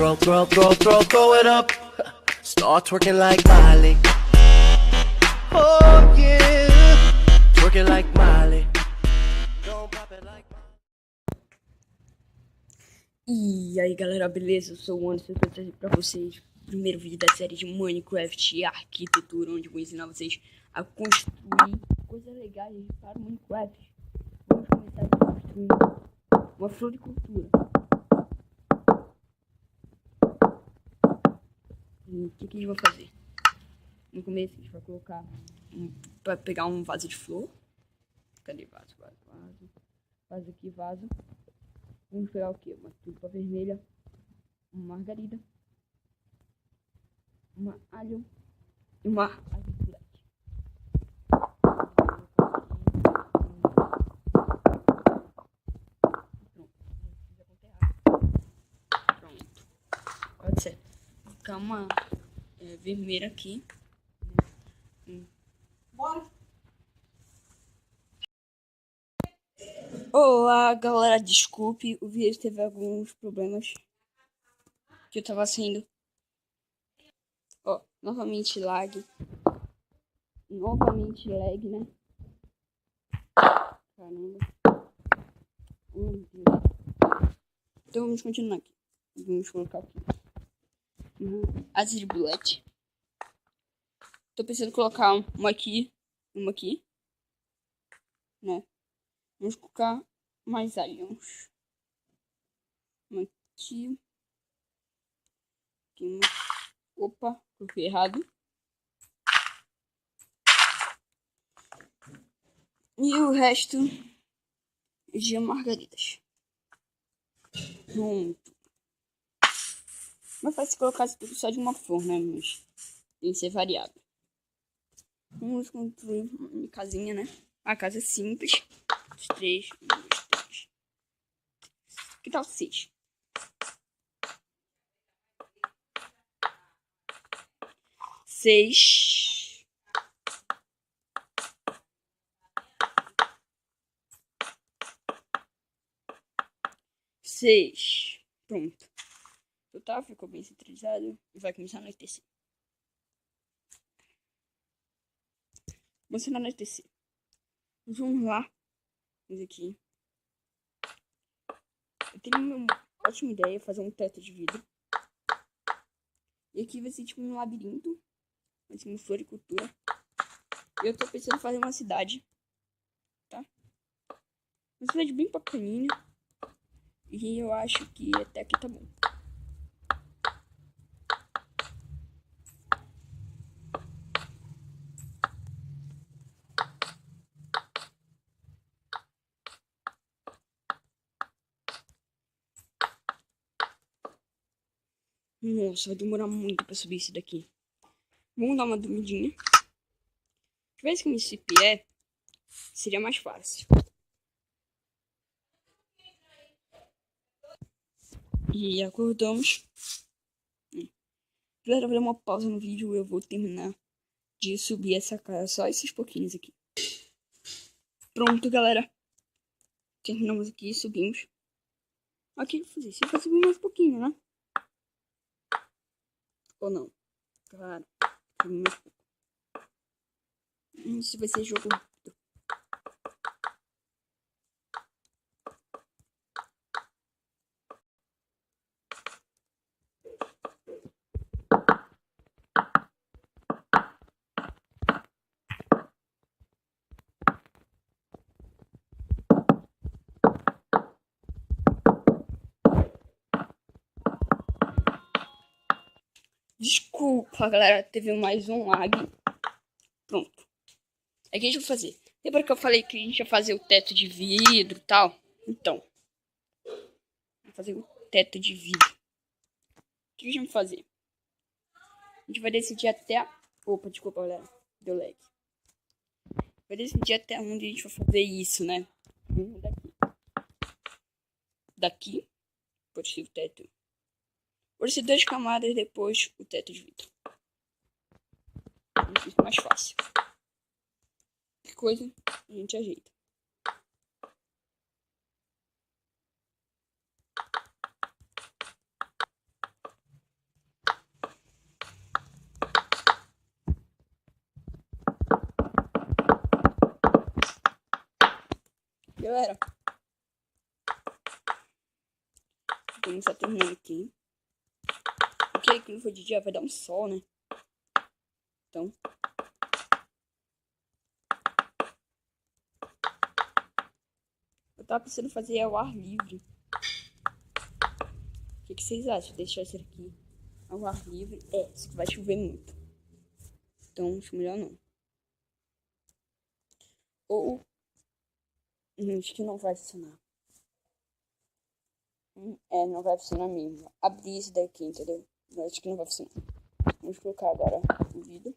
Throw it up. Start twerking like Miley. Oh yeah, twerking like Miley. Don't pop it like E aí galera, beleza? Eu sou o Anderson, eu tô trazendo pra vocês o primeiro vídeo da série de Minecraft e arquitetura, onde eu vou ensinar vocês a construir coisas legais para o Minecraft. Vamos começar a construir uma floricultura. E o que a gente vai fazer? No começo a gente vai colocar, para pegar um vaso de flor. Cadê vaso? Vaso aqui, vaso. Vamos pegar o que? Uma tulipa vermelha, uma margarida, uma alho e uma arquiteturante. Pronto. Pode ser. Vou colocar uma vermelha aqui. Bora! Olá, galera, desculpe, o vídeo teve alguns problemas que eu tava sendo. Ó, novamente lag. Novamente lag, né? Caramba. Meu Deus. Então vamos continuar aqui. Vamos colocar aqui. Asas de bullet. Tô pensando em colocar uma aqui, né? Vamos colocar mais aliens. Uma aqui. Aqui uma. Opa, coloquei errado. E o resto de margaridas. Pronto. Mas faz se colocar tudo só de uma forma, né? Mas tem que ser variado. Vamos construir uma casinha, né? Uma casa simples. 3, 1, 2, 3. Que tal 6? 6. Pronto. Total, ficou bem centralizado. E vai começar a anoitecer. Começando a anoitecer. Vamos lá. Vamos aqui. Eu tenho uma ótima ideia, fazer um teto de vidro. E aqui vai ser tipo um labirinto. Vai ser uma floricultura. E eu tô pensando em fazer uma cidade. Tá? Uma cidade bem pequenininha. E eu acho que até aqui tá bom. Nossa, vai demorar muito pra subir isso daqui. Vamos dar uma dormidinha. Se tivesse que me CPE, seria mais fácil. E acordamos. Galera, vou dar uma pausa no vídeo. Eu vou terminar de subir essa casa. Só esses pouquinhos aqui. Pronto, galera. Terminamos aqui, subimos. Aqui, vou fazer. Se eu subir mais um pouquinho, né? Ou não? Claro. Subir mais um pouco. Isso vai ser jogo rápido. Desculpa, galera. Teve mais um lag. Pronto. É que a gente vai fazer. Lembra que eu falei que a gente ia fazer o teto de vidro e tal? Então. Vamos fazer o teto de vidro. O que a gente vai fazer? A gente vai decidir até a... Opa, desculpa, galera. Deu lag. Vai decidir até onde a gente vai fazer isso, né? Daqui. Daqui. Pode ser o teto. Pode ser 2 camadas, depois o teto de vidro. Isso é mais fácil. Que coisa a gente ajeita. galera. Vou começar terminando aqui. Porque quando for de dia vai dar um sol, né? Então. Eu tava pensando em fazer ao ar livre. O que vocês acham de deixar isso aqui ao ar livre? Isso que vai chover muito. Então, acho melhor não. Ou... acho que não vai funcionar. Não vai funcionar mesmo. Abrir esse daqui, entendeu? Eu acho que não vai funcionar. Vamos colocar agora o vidro.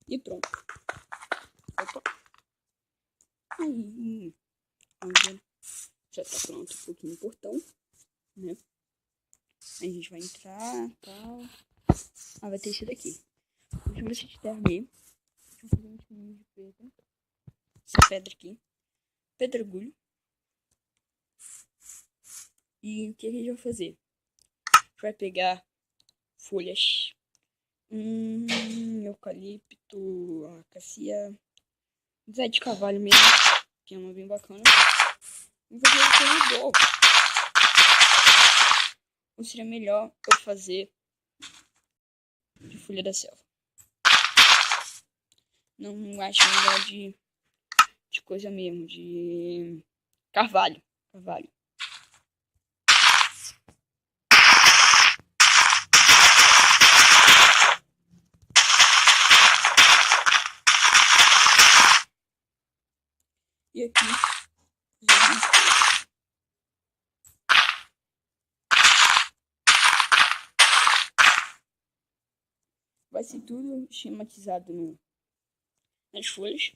E pronto. Opa. Aí. Já tá pronto um pouquinho no portão, né? Aí a gente vai entrar e tal. Vai ter isso daqui. Deixa eu ver se der ali. Deixa eu fazer um timinho de pedra. Essa pedra aqui. Pedregulho. E o que a gente vai fazer? A gente vai pegar folhas. Eucalipto, acacia. Zé de Carvalho mesmo, que é uma bem bacana. Vou fazer um corredor. Ou seria melhor eu fazer de folha da selva? Não acho melhor de coisa mesmo, de carvalho. Carvalho. E aqui vai ser tudo esquematizado nas folhas.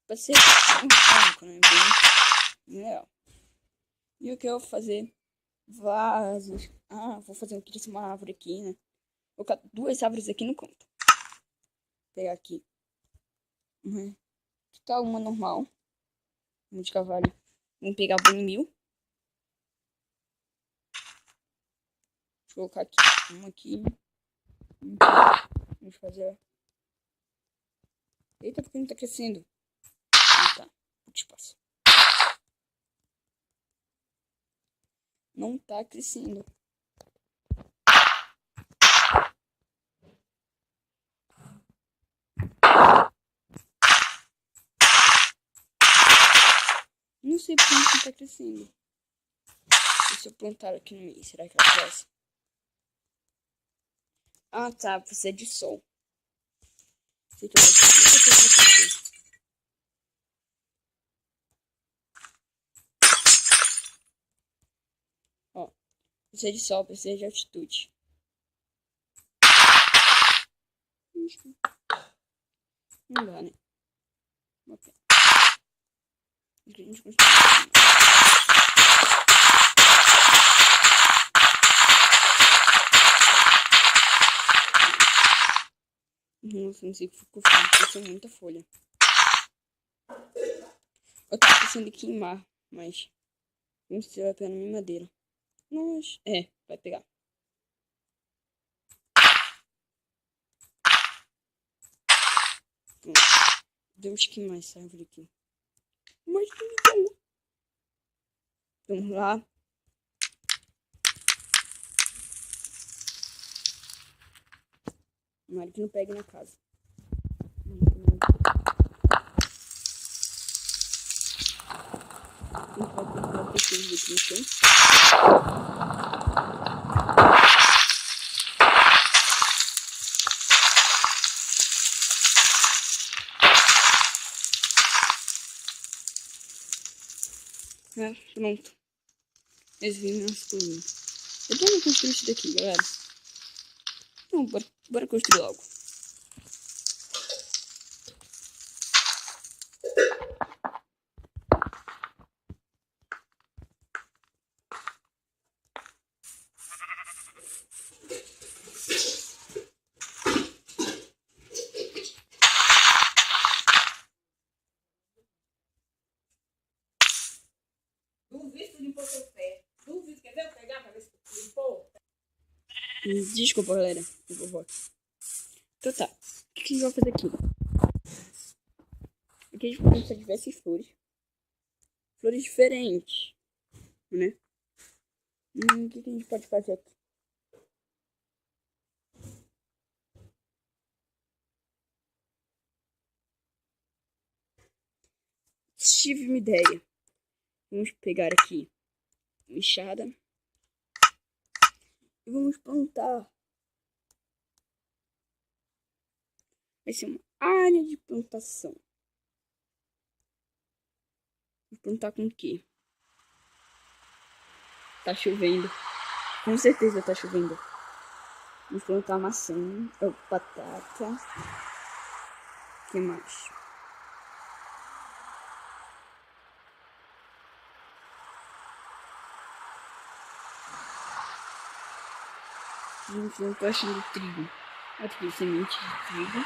Vai ser um branco, né? Bem legal. E o que eu vou fazer? Vasos. Vou fazer uma árvore aqui, né? Vou colocar 2 árvores aqui no canto. Vou pegar aqui. Que tal uma normal? Uma de cavalo. Vamos pegar a Boni 1000. Deixa eu colocar aqui. Uma aqui. Vamos fazer. Eita, porque não tá crescendo? Tá. Pouco espaço. Não tá crescendo. Não sei porque não tá crescendo. E se eu plantar aqui no meio, será que ela cresce? Tá. Precisa de sol. Sei que eu vou fazer. Precisa de sol, precisa de altitude. Não dá, né? Ok. A gente continua. Nossa, não sei o que ficou feio, porque tem muita folha. Eu tava pensando em queimar, mas não sei se vai pegar na minha madeira. Mas, vai pegar. Pronto. Deus, queimar essa árvore aqui. Mas que legal. Vamos lá. Tomara que não pegue na casa. A gente vai cortar pequeno aqui no chão. Pronto. Esse vídeo não ficou lindo. Eu vou construir isso daqui, galera. Então, bora construir logo. Desculpa, galera. Eu vou voltar. Então tá. O que a gente vai fazer aqui? Aqui a gente vai começar diversas flores. Flores diferentes. Né? O que a gente pode fazer aqui? Tive uma ideia. Vamos pegar aqui uma enxada. E vamos plantar. Vai ser uma área de plantação. Vou plantar com o quê? Tá chovendo. Com certeza tá chovendo. Vamos plantar maçã, batata. O que mais? Gente, eu tô achando trigo. Aqui, semente de trigo.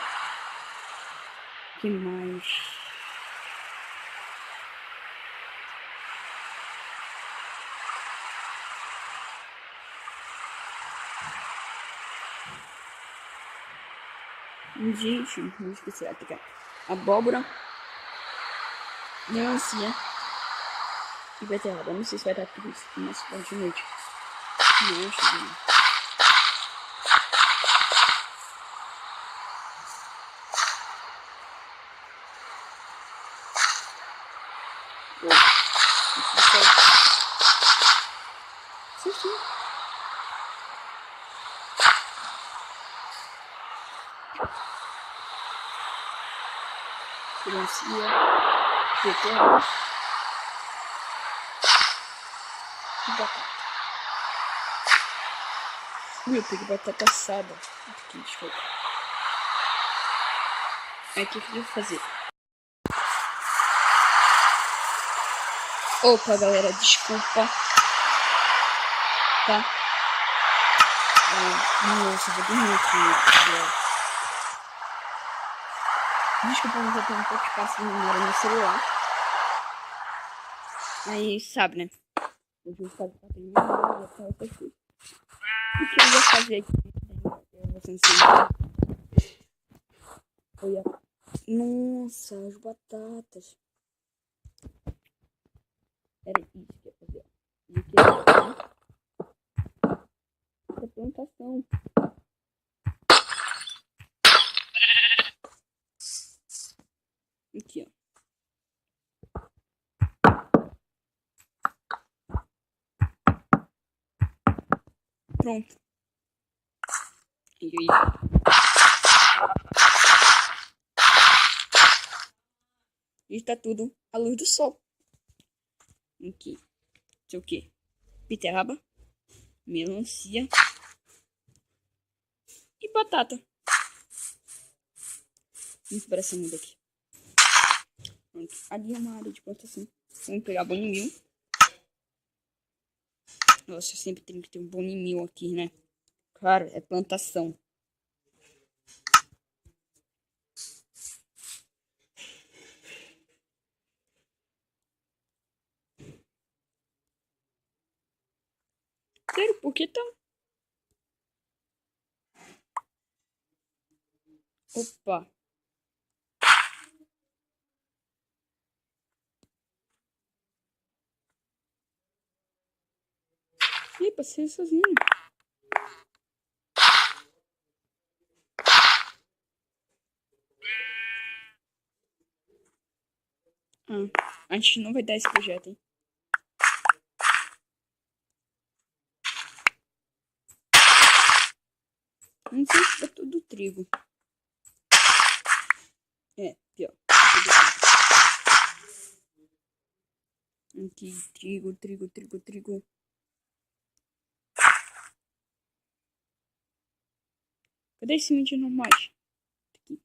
O que mais? Gente, não esqueci. Até abóbora, melancia e beterraba. Não sei se vai dar tudo isso na cidade de noite. Não, chovendo. Sim. Melancia, beterraba e batata. Eu peguei batata assada. Aqui, deixa eu ver. Aí o que eu vou fazer? Opa, galera, desculpa. Tá? Nossa, vou dormir aqui. Desculpa, mas eu tenho um pouco de espaço de memória no celular. Aí, sabe, né? Eu vou ficar de memória, tal, essas coisas. O que eu vou fazer aqui? Eu vou sentir. Nossa, as batatas. Era isso que eu ia fazer. E aqui é a plantação. Aqui, ó. Pronto. E aí? Está tudo à luz do sol. Aqui. Isso é o quê? Beterraba, melancia e batata. Vamos para essa muda aqui. Pronto. Ali é uma área de plantação. Vamos pegar bone meal. Nossa, sempre tem que ter um bone meal aqui, né? Claro, é plantação. Sério, por que tá? Opa. Ih, passei sozinho. A gente não vai dar esse projeto, hein? Não sei se tá tudo trigo. É, pior. Aqui, trigo. Cadê as sementes normais? Aqui.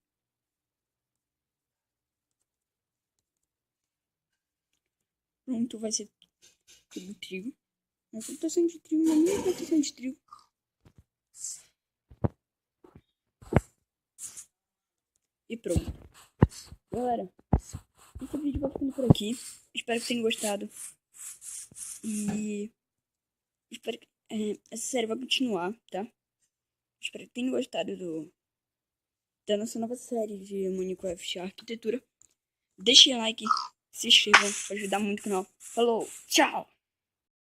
Pronto, vai ser tudo trigo. Uma plantação de trigo, uma minha plantação de trigo. E pronto. Galera, esse vídeo vai ficando por aqui. Espero que tenham gostado. E espero que essa série vai continuar, tá? Espero que tenham gostado da nossa nova série de Minecraft Arquitetura. Deixem like, se inscrevam, para ajudar muito o canal. Falou, tchau!